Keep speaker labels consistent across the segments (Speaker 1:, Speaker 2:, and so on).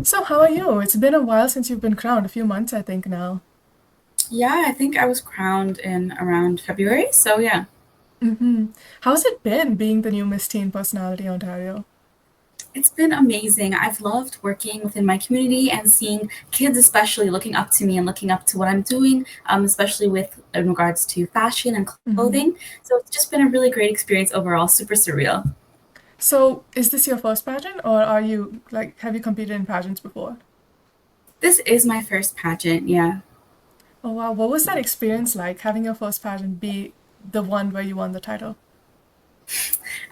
Speaker 1: So, how are you? It's been a while since you've been crowned, a few months, I think now.
Speaker 2: Yeah, I think I was crowned in around February. So yeah,
Speaker 1: hmm How's it been being the new Miss Teen Personality Ontario?
Speaker 2: it's been amazing. I've loved working within my community and seeing kids, especially looking up to me and looking up to what I'm doing, especially with in regards to fashion and
Speaker 1: hmm
Speaker 2: clothing. So it's just been a really great experience overall. Super surreal.
Speaker 1: So, is this your first pageant, or are you have you competed in pageants before?
Speaker 2: This is my first pageant. Yeah.
Speaker 1: Oh wow, what was that experience like having your first pageant be the one where you won the title?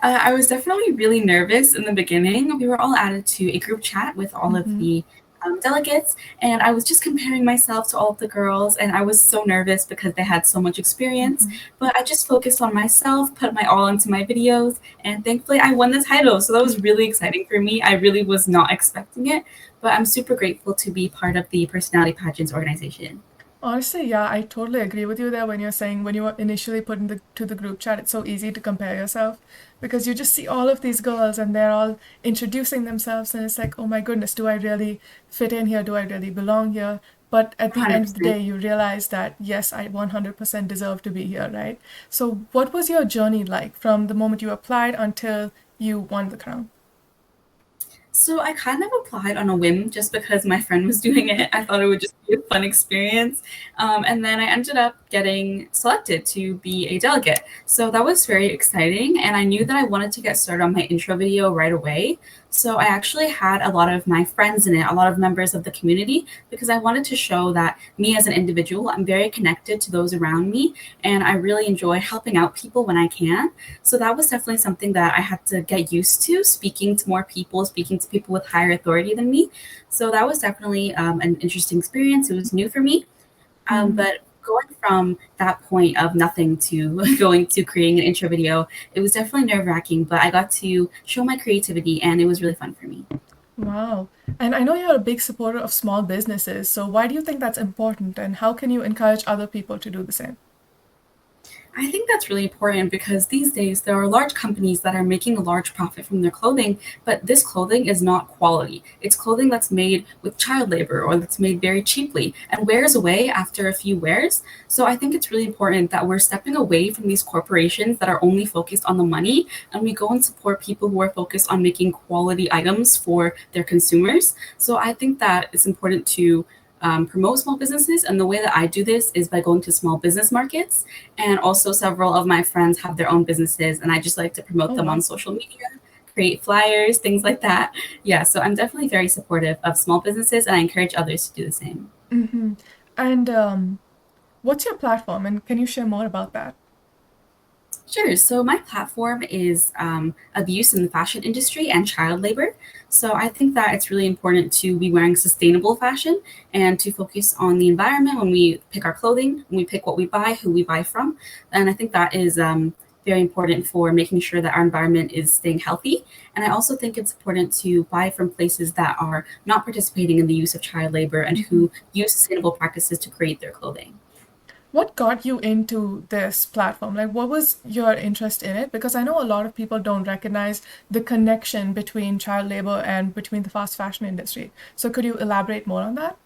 Speaker 2: I was definitely really nervous in the beginning. We were all added to a group chat with all of
Speaker 1: hmm
Speaker 2: the delegates, and I was just comparing myself to all of the girls, and I was so nervous because they had so much experience.
Speaker 1: hmm
Speaker 2: But I just focused on myself, put my all into my videos, and thankfully I won the title. So that was really exciting for me. I really was not expecting it, but I'm super grateful to be part of the Personality Pageants organization.
Speaker 1: Honestly, yeah, I totally agree with you there when you're saying when you were initially put in the group chat, it's so easy to compare yourself because you just see all of these girls and they're all introducing themselves and it's like, oh my goodness, do I really fit in here? Do I really belong here? But at the end of the
Speaker 2: 100%.
Speaker 1: day, you realize that yes, I 100% deserve to be here, right? So, what was your journey like from the moment you applied until you won the crown?
Speaker 2: So I kind of applied on a whim just because my friend was doing it. I thought it would just be a fun experience. And then I ended up getting selected to be a delegate. So that was very exciting. And I knew that I wanted to get started on my intro video right away. So I actually had a lot of my friends in it, a lot of members of the community, because I wanted to show that me as an individual, I'm very connected to those around me. And I really enjoy helping out people when I can. So that was definitely something that I had to get used to, speaking to more people, speaking to people with higher authority than me. So that was definitely an interesting experience. It was new for me. But going from that point of nothing to going to creating an intro video, it was definitely nerve wracking, but I got to show my creativity and it was really fun for me.
Speaker 1: Wow. And I know you're a big supporter of small businesses, so why do you think that's important and how can you encourage other people to do the same?
Speaker 2: I think that's really important because these days there are large companies that are making a large profit from their clothing, but this clothing is not quality. It's clothing that's made with child labor or that's made very cheaply and wears away after a few wears. So I think it's really important that we're stepping away from these corporations that are only focused on the money and we go and support people who are focused on making quality items for their consumers. So I think that it's important to promote small businesses. And the way that I do this is by going to small business markets. And also, several of my friends have their own businesses, and I just like to promote
Speaker 1: Oh,
Speaker 2: them on
Speaker 1: wow.
Speaker 2: social media, create flyers, things like that. Yeah, so I'm definitely very supportive of small businesses, and I encourage others to do the same.
Speaker 1: hmm And what's your platform, and can you share more about that?
Speaker 2: Sure. So my platform is abuse in the fashion industry and child labor. So I think that it's really important to be wearing sustainable fashion and to focus on the environment when we pick our clothing, when we pick what we buy, who we buy from. And I think that is very important for making sure that our environment is staying healthy. And I also think it's important to buy from places that are not participating in the use of child labor and
Speaker 1: hmm
Speaker 2: who use sustainable practices to create their clothing.
Speaker 1: What got you into this platform? Like, what was your interest in it? Because I know a lot of people don't recognize the connection between child labor and between the fast fashion industry. So, could you elaborate more on that?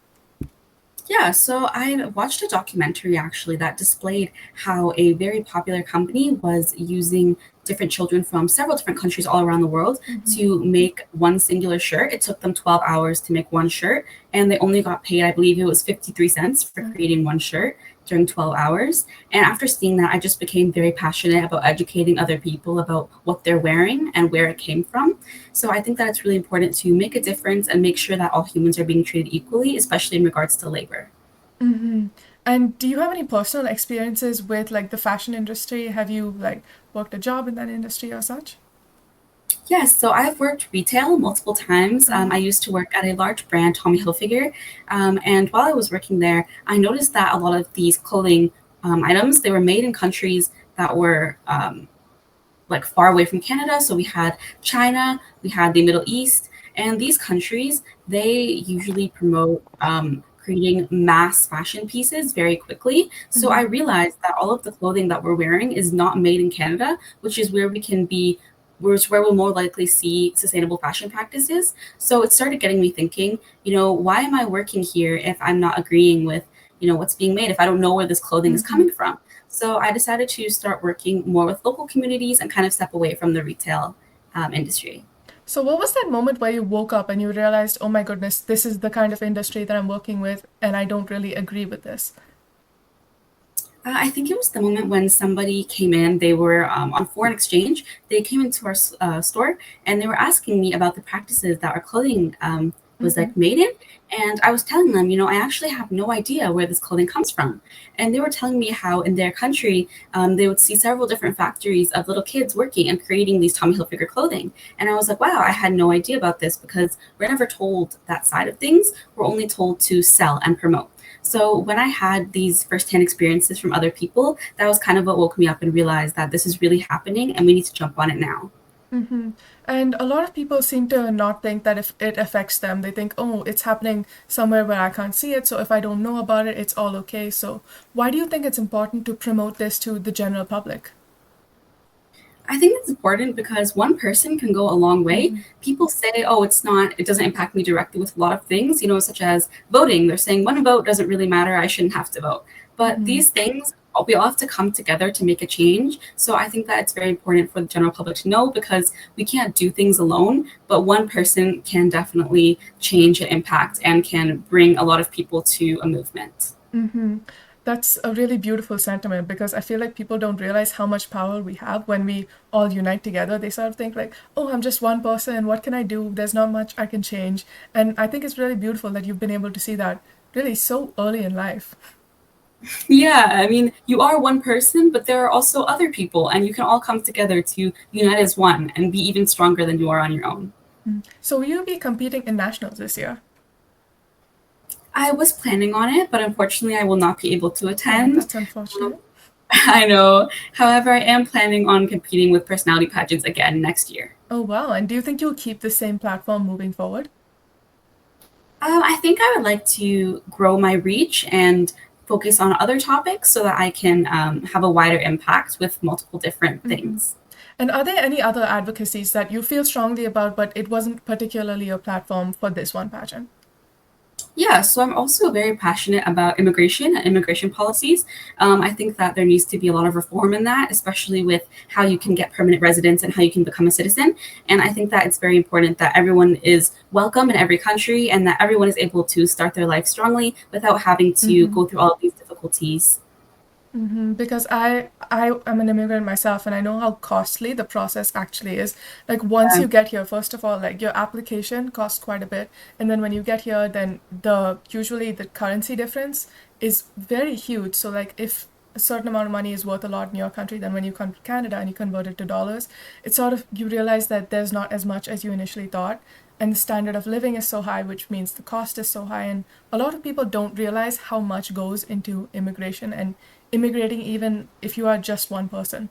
Speaker 2: Yeah, so I watched a documentary actually that displayed how a very popular company was using different children from several different countries all around the world
Speaker 1: hmm
Speaker 2: to make one singular shirt. It took them 12 hours to make one shirt, and they only got paid, I believe it was 53 cents for creating one shirt during 12 hours. And after seeing that, I just became very passionate about educating other people about what they're wearing and where it came from. So I think that it's really important to make a difference and make sure that all humans are being treated equally, especially in regards to labor.
Speaker 1: hmm And do you have any personal experiences with like the fashion industry? Have you like worked a job in that industry or such?
Speaker 2: Yes, so I've worked retail multiple times. I used to work at a large brand, Tommy Hilfiger, and while I was working there, I noticed that a lot of these clothing items they were made in countries that were like far away from Canada. So we had China, we had the Middle East, and these countries they usually promote creating mass fashion pieces very quickly. So I
Speaker 1: hmm
Speaker 2: realized that all of the clothing that we're wearing is not made in Canada, which is where we can be. which where we'll more likely see sustainable fashion practices. So it started getting me thinking, why am I working here if I'm not agreeing with, what's being made, if I don't know where this clothing is
Speaker 1: Mm-hmm.
Speaker 2: coming from? So I decided to start working more with local communities and kind of step away from the retail industry.
Speaker 1: So, what was that moment where you woke up and you realized, oh my goodness, this is the kind of industry that I'm working with, and I don't really agree with this?
Speaker 2: I think it was the moment when somebody came in. They were on foreign exchange. They came into our store and they were asking me about the practices that our clothing was
Speaker 1: Mm-hmm.
Speaker 2: like made in. And I was telling them, I actually have no idea where this clothing comes from. And they were telling me how in their country they would see several different factories of little kids working and creating these Tommy Hilfiger clothing. And I was like, wow, I had no idea about this because we're never told that side of things. We're only told to sell and promote. So when I had these firsthand experiences from other people, that was kind of what woke me up and realized that this is really happening and we need to jump on it now.
Speaker 1: Mm-hmm. And a lot of people seem to not think that if it affects them, they think, oh, it's happening somewhere where I can't see it, so if I don't know about it, it's all okay. So, why do you think it's important to promote this to the general public?
Speaker 2: I think it's important because one person can go a long way.
Speaker 1: Mm-hmm.
Speaker 2: People say, oh, it doesn't impact me directly with a lot of things, such as voting. They're saying one vote doesn't really matter. I shouldn't have to vote. But
Speaker 1: Mm-hmm.
Speaker 2: these things, we all have to come together to make a change. So I think that it's very important for the general public to know because we can't do things alone, but one person can definitely change an impact and can bring a lot of people to a movement.
Speaker 1: Mm-hmm. That's a really beautiful sentiment because I feel like people don't realize how much power we have when we all unite together. They sort of think like, oh, I'm just one person. What can I do? There's not much I can change. And I think it's really beautiful that you've been able to see that really so early in life.
Speaker 2: Yeah, I mean, you are one person, but there are also other people, and you can all come together to unite as one and be even stronger than you are on your own.
Speaker 1: So will you be competing in nationals this year?
Speaker 2: I was planning on it, but unfortunately, I will not be able to
Speaker 1: Oh,
Speaker 2: attend.
Speaker 1: that's unfortunate.
Speaker 2: I know. However, I am planning on competing with personality pageants again next year.
Speaker 1: Oh, wow. And do you think you'll keep the same platform moving forward?
Speaker 2: I think I would like to grow my reach and focus on other topics so that I can have a wider impact with multiple different
Speaker 1: Hmm.
Speaker 2: things.
Speaker 1: And are there any other advocacies that you feel strongly about, but it wasn't particularly your platform for this one pageant?
Speaker 2: Yeah, so I'm also very passionate about immigration and immigration policies. I think that there needs to be a lot of reform in that, especially with how you can get permanent residence and how you can become a citizen. And I think that it's very important that everyone is welcome in every country and that everyone is able to start their life strongly without having to
Speaker 1: Hmm.
Speaker 2: go through all of these difficulties.
Speaker 1: Because I am an immigrant myself and I know how costly the process actually is. Like once you get here, first of all, like your application costs quite a bit, and then when you get here, then the usually the currency difference is very huge. So like if a certain amount of money is worth a lot in your country, then when you come to Canada and you convert it to dollars, it's sort of you realize that there's not as much as you initially thought. And the standard of living is so high, which means the cost is so high. And a lot of people don't realize how much goes into immigration and immigrating, even if you are just one person.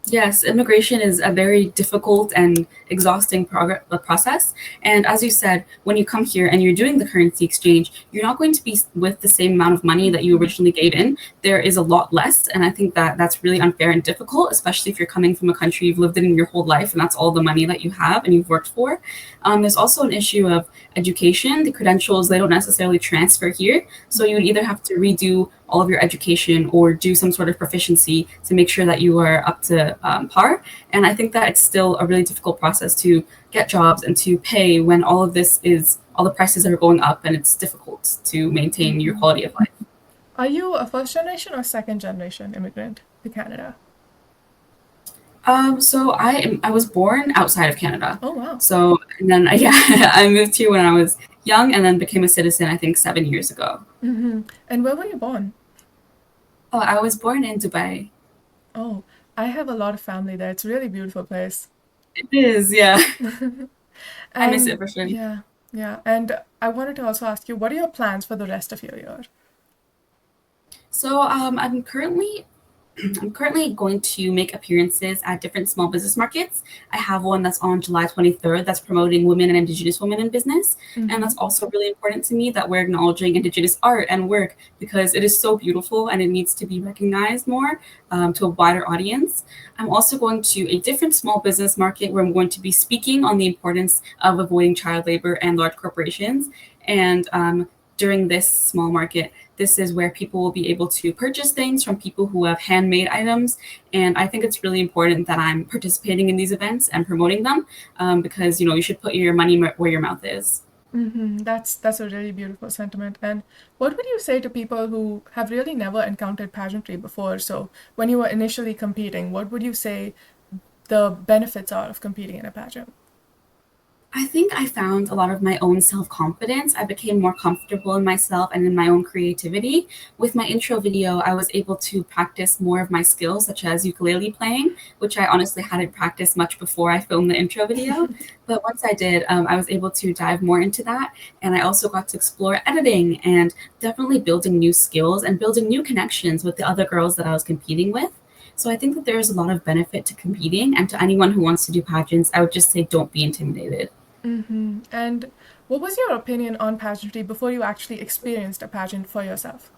Speaker 2: Yes, immigration is a very difficult and exhausting process. And as you said, when you come here and you're doing the currency exchange, you're not going to be with the same amount of money that you
Speaker 1: Mm-hmm.
Speaker 2: originally gave in. There is a lot less. And I think that that's really unfair and difficult, especially if you're coming from a country you've lived in your whole life and that's all the money that you have and you've worked for. There's also an issue of education. The credentials, they don't necessarily transfer here. So you would either have to redo all of your education or do some sort of proficiency to make sure that you are up to par. And I think that it's still a really difficult process to get jobs and to pay when all the prices are going up and it's difficult to maintain your
Speaker 1: Mm-hmm.
Speaker 2: quality of life.
Speaker 1: Are you a first generation or second generation immigrant to Canada?
Speaker 2: So I was born outside of Canada.
Speaker 1: Oh, wow.
Speaker 2: So and then yeah, I moved here when I was young and then became a citizen I think 7 years ago.
Speaker 1: Mm-hmm. And where were you born?
Speaker 2: Oh, I was born in Dubai.
Speaker 1: Oh, I have a lot of family there. It's a really beautiful place.
Speaker 2: It is, yeah. I miss it
Speaker 1: And
Speaker 2: for sure.
Speaker 1: yeah, yeah. And I wanted to also ask you, what are your plans for the rest of your year?
Speaker 2: I'm currently I'm currently going to make appearances at different small business markets. I have one that's on July 23rd that's promoting women and Indigenous women in business. And
Speaker 1: Mm-hmm.
Speaker 2: that's also really important to me that we're acknowledging Indigenous art and work because it is so beautiful and it needs to be recognized more to a wider audience. I'm also going to a different small business market where I'm going to be speaking on the importance of avoiding child labor and large corporations. And during this small market, this is where people will be able to purchase things from people who have handmade items. And I think it's really important that I'm participating in these events and promoting them because, you should put your money where your mouth is.
Speaker 1: Mm-hmm. That's a really beautiful sentiment. And what would you say to people who have really never encountered pageantry before? So when you were initially competing, what would you say the benefits are of competing in a pageant?
Speaker 2: I think I found a lot of my own self confidence. I became more comfortable in myself and in my own creativity. With my intro video, I was able to practice more of my skills, such as ukulele playing, which I honestly hadn't practiced much before I filmed the intro video. But once I did, I was able to dive more into that. And I also got to explore editing and definitely building new skills and building new connections with the other girls that I was competing with. So I think that there's a lot of benefit to competing. And to anyone who wants to do pageants, I would just say don't be intimidated.
Speaker 1: Mm-hmm. And what was your opinion on pageantry before you actually experienced a pageant for yourself?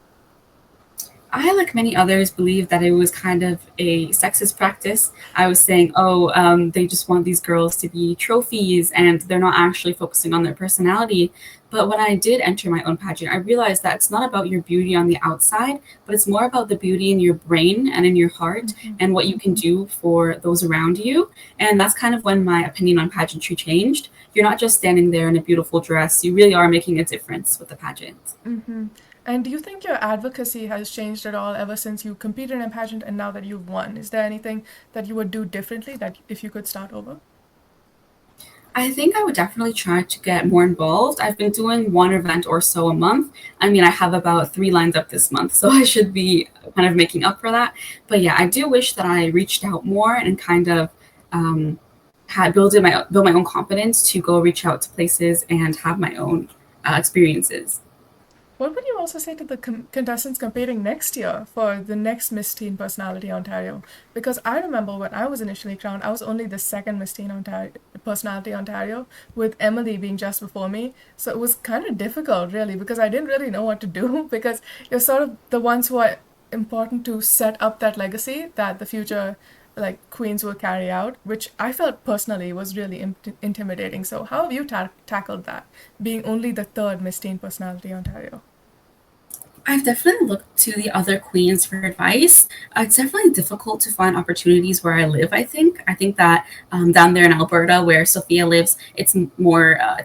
Speaker 2: I, like many others, believe that it was kind of a sexist practice. I was saying, oh, they just want these girls to be trophies and they're not actually focusing on their personality. But when I did enter my own pageant, I realized that it's not about your beauty on the outside, but it's more about the beauty in your brain and in your heart
Speaker 1: Mm-hmm.
Speaker 2: and what you can do for those around you. And that's kind of when my opinion on pageantry changed. You're not just standing there in a beautiful dress, you really are making a difference with the pageant.
Speaker 1: Mm-hmm. And do you think your advocacy has changed at all ever since you competed in a pageant and now that you've won? Is there anything that you would do differently that if you could start over?
Speaker 2: I think I would definitely try to get more involved. I've been doing one event or so a month. I mean, I have about three lines up this month, so I should be kind of making up for that. But yeah, I do wish that I reached out more and kind of um, had build my own confidence to go reach out to places and have my own experiences.
Speaker 1: What would you also say to the contestants competing next year for the next Miss Teen Personality Ontario? Because I remember when I was initially crowned, I was only the second Miss Teen Ontario, Personality Ontario, with Emily being just before me. So it was kind of difficult, really, because I didn't really know what to do. Because you're sort of the ones who are important to set up that legacy that the future queens will carry out, which I felt personally was really intimidating. So how have you tackled that, being only the third Miss Teen Personality Ontario?
Speaker 2: I've definitely looked to the other queens for advice. It's definitely difficult to find opportunities where I live. I think that down there in Alberta, where Sophia lives, it's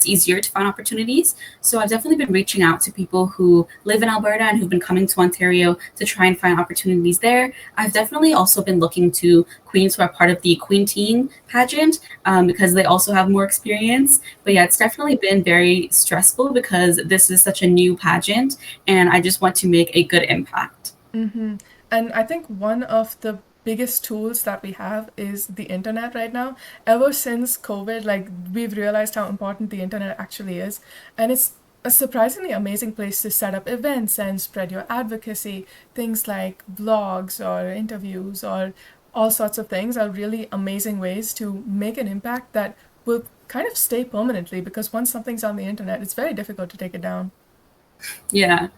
Speaker 2: easier to find opportunities. So I've definitely been reaching out to people who live in Alberta and who've been coming to Ontario to try and find opportunities there. I've definitely also been looking to queens who are part of the Queen Teen pageant because they also have more experience. But yeah, it's definitely been very stressful because this is such a new pageant and I just want to make a good impact.
Speaker 1: Mm-hmm. And I think one of the biggest tools that we have is the internet right now. Ever since COVID, we've realized how important the internet actually is. And it's a surprisingly amazing place to set up events and spread your advocacy. Things like vlogs or interviews or all sorts of things are really amazing ways to make an impact that will kind of stay permanently because once something's on the internet, it's very difficult to take it down.
Speaker 2: Yeah,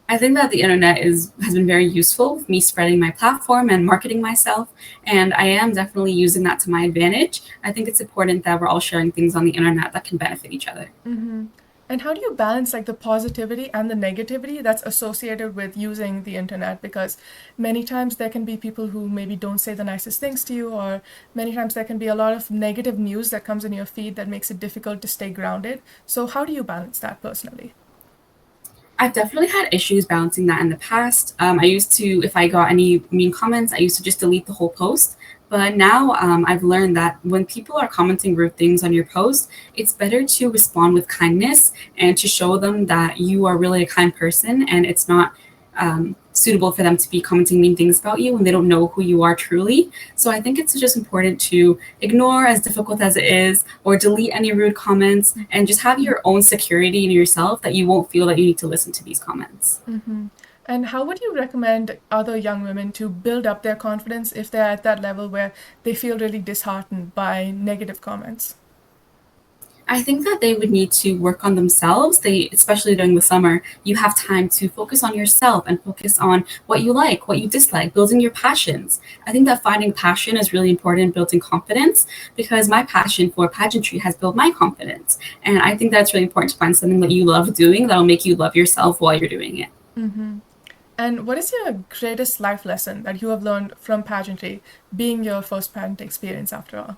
Speaker 2: I think that the internet is has been very useful with me spreading my platform and marketing myself, and I am definitely using that to my advantage. I think it's important that we're all sharing things on the internet that can benefit each other.
Speaker 1: Mm-hmm. And how do you balance the positivity and the negativity that's associated with using the internet? Because many times there can be people who maybe don't say the nicest things to you, or many times there can be a lot of negative news that comes in your feed that makes it difficult to stay grounded. So how do you balance that personally?
Speaker 2: I've definitely had issues balancing that in the past. I used to, if I got any mean comments, I used to just delete the whole post. But now I've learned that when people are commenting rude things on your post, it's better to respond with kindness and to show them that you are really a kind person and it's not suitable for them to be commenting mean things about you when they don't know who you are truly. So I think it's just important to ignore, as difficult as it is, or delete any rude comments and just have your own security in yourself that you won't feel that you need to listen to these comments.
Speaker 1: Mm-hmm. And how would you recommend other young women to build up their confidence if they're at that level where they feel really disheartened by negative comments?
Speaker 2: I think that they would need to work on themselves. They, especially during the summer, you have time to focus on yourself and focus on what you like, what you dislike, building your passions. I think that finding passion is really important in building confidence because my passion for pageantry has built my confidence. And I think that's really important to find something that you love doing that'll make you love yourself while you're doing it.
Speaker 1: Mm-hmm. And what is your greatest life lesson that you have learned from pageantry, being your first pageant experience after all?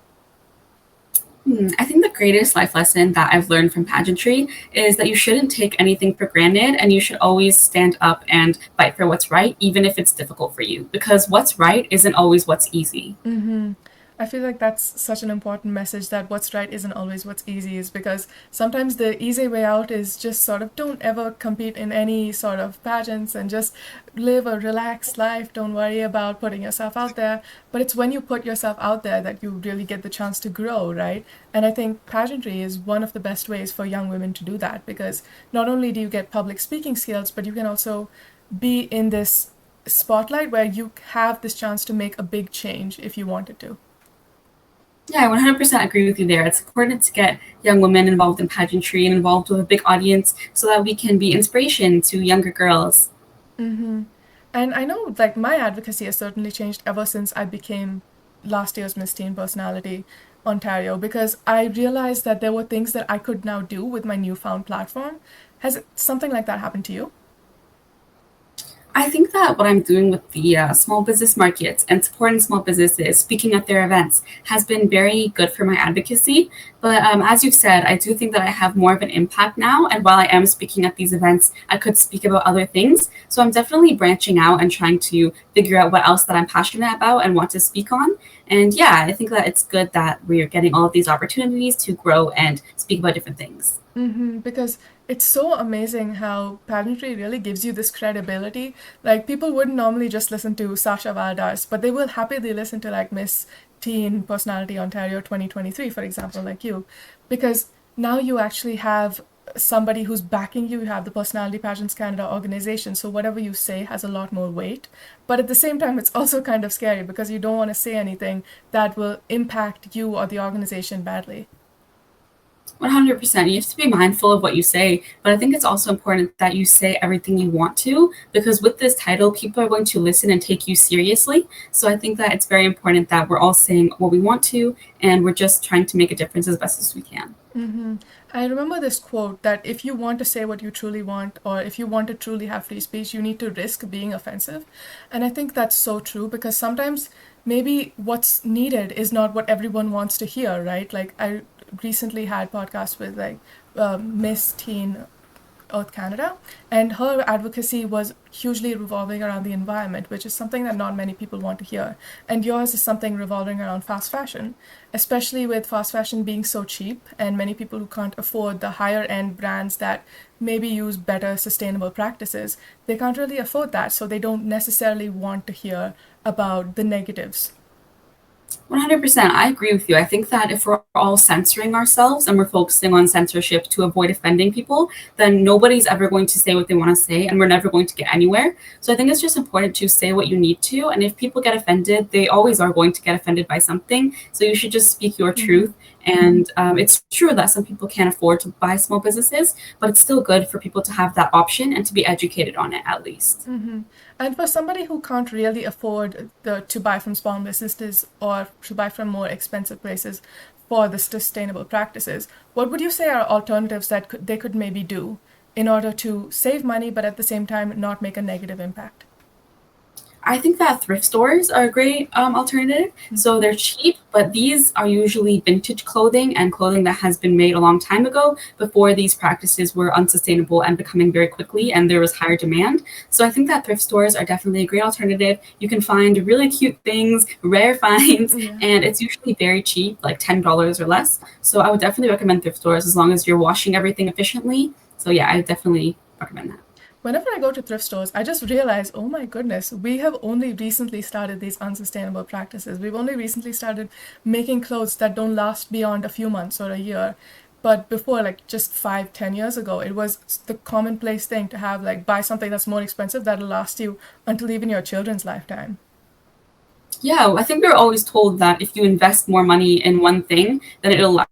Speaker 2: I think the greatest life lesson that I've learned from pageantry is that you shouldn't take anything for granted and you should always stand up and fight for what's right, even if it's difficult for you, because what's right isn't always what's easy.
Speaker 1: Mm-hmm. I feel like that's such an important message that what's right isn't always what's easy, is because sometimes the easy way out is just sort of don't ever compete in any sort of pageants and just live a relaxed life. Don't worry about putting yourself out there. But it's when you put yourself out there that you really get the chance to grow, right? And I think pageantry is one of the best ways for young women to do that because not only do you get public speaking skills, but you can also be in this spotlight where you have this chance to make a big change if you wanted to.
Speaker 2: Yeah, I 100% agree with you there. It's important to get young women involved in pageantry and involved with a big audience so that we can be inspiration to younger girls.
Speaker 1: Mm-hmm. And I know, like, my advocacy has certainly changed ever since I became last year's Miss Teen Personality Ontario because I realized that there were things that I could now do with my newfound platform. Has something like that happened to you?
Speaker 2: I think that what I'm doing with the small business markets and supporting small businesses, speaking at their events, has been very good for my advocacy. But as you've said, I do think that I have more of an impact now. And while I am speaking at these events, I could speak about other things. So I'm definitely branching out and trying to figure out what else that I'm passionate about and want to speak on. And yeah, I think that it's good that we're getting all of these opportunities to grow and speak about different things.
Speaker 1: Mm-hmm, because it's so amazing how pageantry really gives you this credibility. Like people wouldn't normally just listen to Sasha Valdas, but they will happily listen to like Miss Teen Personality Ontario 2023, for example, like you, because now you actually have somebody who's backing you. You have the Personality Pageants Canada organization, so whatever you say has a lot more weight. But at the same time, it's also kind of scary because you don't want to say anything that will impact you or the organization badly.
Speaker 2: 100%. You have to be mindful of what you say, but I think it's also important that you say everything you want to because with this title, people are going to listen and take you seriously. So I think that it's very important that we're all saying what we want to and we're just trying to make a difference as best as we can.
Speaker 1: Mm-hmm. I remember this quote that if you want to say what you truly want, or if you want to truly have free speech, you need to risk being offensive. And I think that's so true because sometimes maybe what's needed is not what everyone wants to hear, right? Like I recently had podcasts with like Miss Teen Earth Canada, and her advocacy was hugely revolving around the environment, which is something that not many people want to hear. And yours is something revolving around fast fashion, especially with fast fashion being so cheap, and many people who can't afford the higher end brands that maybe use better sustainable practices, they can't really afford that, so they don't necessarily want to hear about the negatives.
Speaker 2: 100%. I agree with you. I think that if we're all censoring ourselves and we're focusing on censorship to avoid offending people, then nobody's ever going to say what they want to say and we're never going to get anywhere. So I think it's just important to say what you need to. And if people get offended, they always are going to get offended by something. So you should just speak your
Speaker 1: Mm-hmm.
Speaker 2: truth. And it's true that some people can't afford to buy small businesses, but it's still good for people to have that option and to be educated on it at least.
Speaker 1: Mm-hmm. And for somebody who can't really afford to buy from small businesses or to buy from more expensive places for the sustainable practices, what would you say are alternatives that they could maybe do in order to save money but at the same time not make a negative impact?
Speaker 2: I think that thrift stores are a great alternative. So they're cheap, but these are usually vintage clothing and clothing that has been made a long time ago before these practices were unsustainable and becoming very quickly and there was higher demand. So I think that thrift stores are definitely a great alternative. You can find really cute things, rare finds,
Speaker 1: Yeah.
Speaker 2: and it's usually very cheap, like $10 or less. So I would definitely recommend thrift stores as long as you're washing everything efficiently. So yeah, I definitely recommend that.
Speaker 1: Whenever I go to thrift stores, I just realize, oh my goodness, we have only recently started these unsustainable practices. We've only recently started making clothes that don't last beyond a few months or a year. But before, like just 5, 10 years ago, it was the commonplace thing to have like buy something that's more expensive that'll last you until even your children's lifetime.
Speaker 2: Yeah, I think we are always told that if you invest more money in one thing, then it'll last.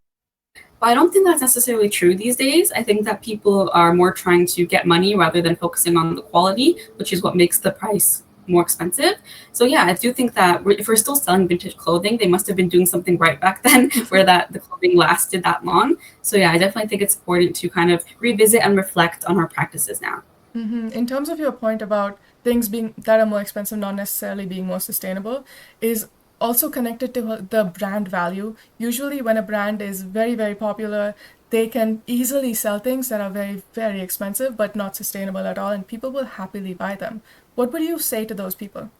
Speaker 2: But I don't think that's necessarily true these days. I think that people are more trying to get money rather than focusing on the quality, which is what makes the price more expensive. So yeah, I do think that if we're still selling vintage clothing, they must have been doing something right back then, where that the clothing lasted that long. So yeah, I definitely think it's important to kind of revisit and reflect on our practices now.
Speaker 1: In terms of your point about things being that are more expensive, not necessarily being more sustainable, is also connected to the brand value. Usually, when a brand is very, very popular, they can easily sell things that are very, very expensive but not sustainable at all, and people will happily buy them. What would you say to those people?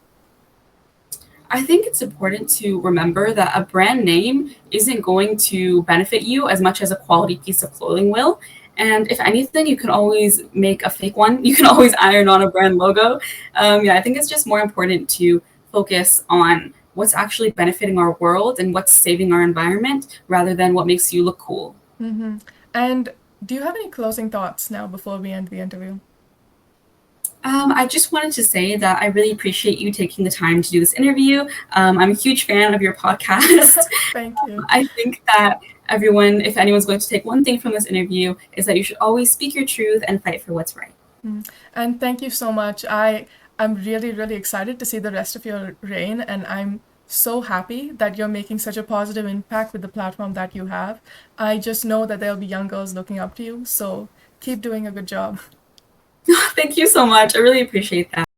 Speaker 2: I think it's important to remember that a brand name isn't going to benefit you as much as a quality piece of clothing will. And if anything, you can always make a fake one. You can always iron on a brand logo. Yeah, I think it's just more important to focus on what's actually benefiting our world and what's saving our environment rather than what makes you look cool.
Speaker 1: And do you have any closing thoughts now before we end the interview?
Speaker 2: I just wanted to say that I really appreciate you taking the time to do this interview. I'm a huge fan of your podcast.
Speaker 1: Thank you.
Speaker 2: I think that everyone, if anyone's going to take one thing from this interview, is that you should always speak your truth and fight for what's right.
Speaker 1: And thank you so much. I'm really, really excited to see the rest of your reign, and I'm so happy that you're making such a positive impact with the platform that you have. I just know that there'll be young girls looking up to you, so keep doing a good job.
Speaker 2: Thank you so much. I really appreciate that.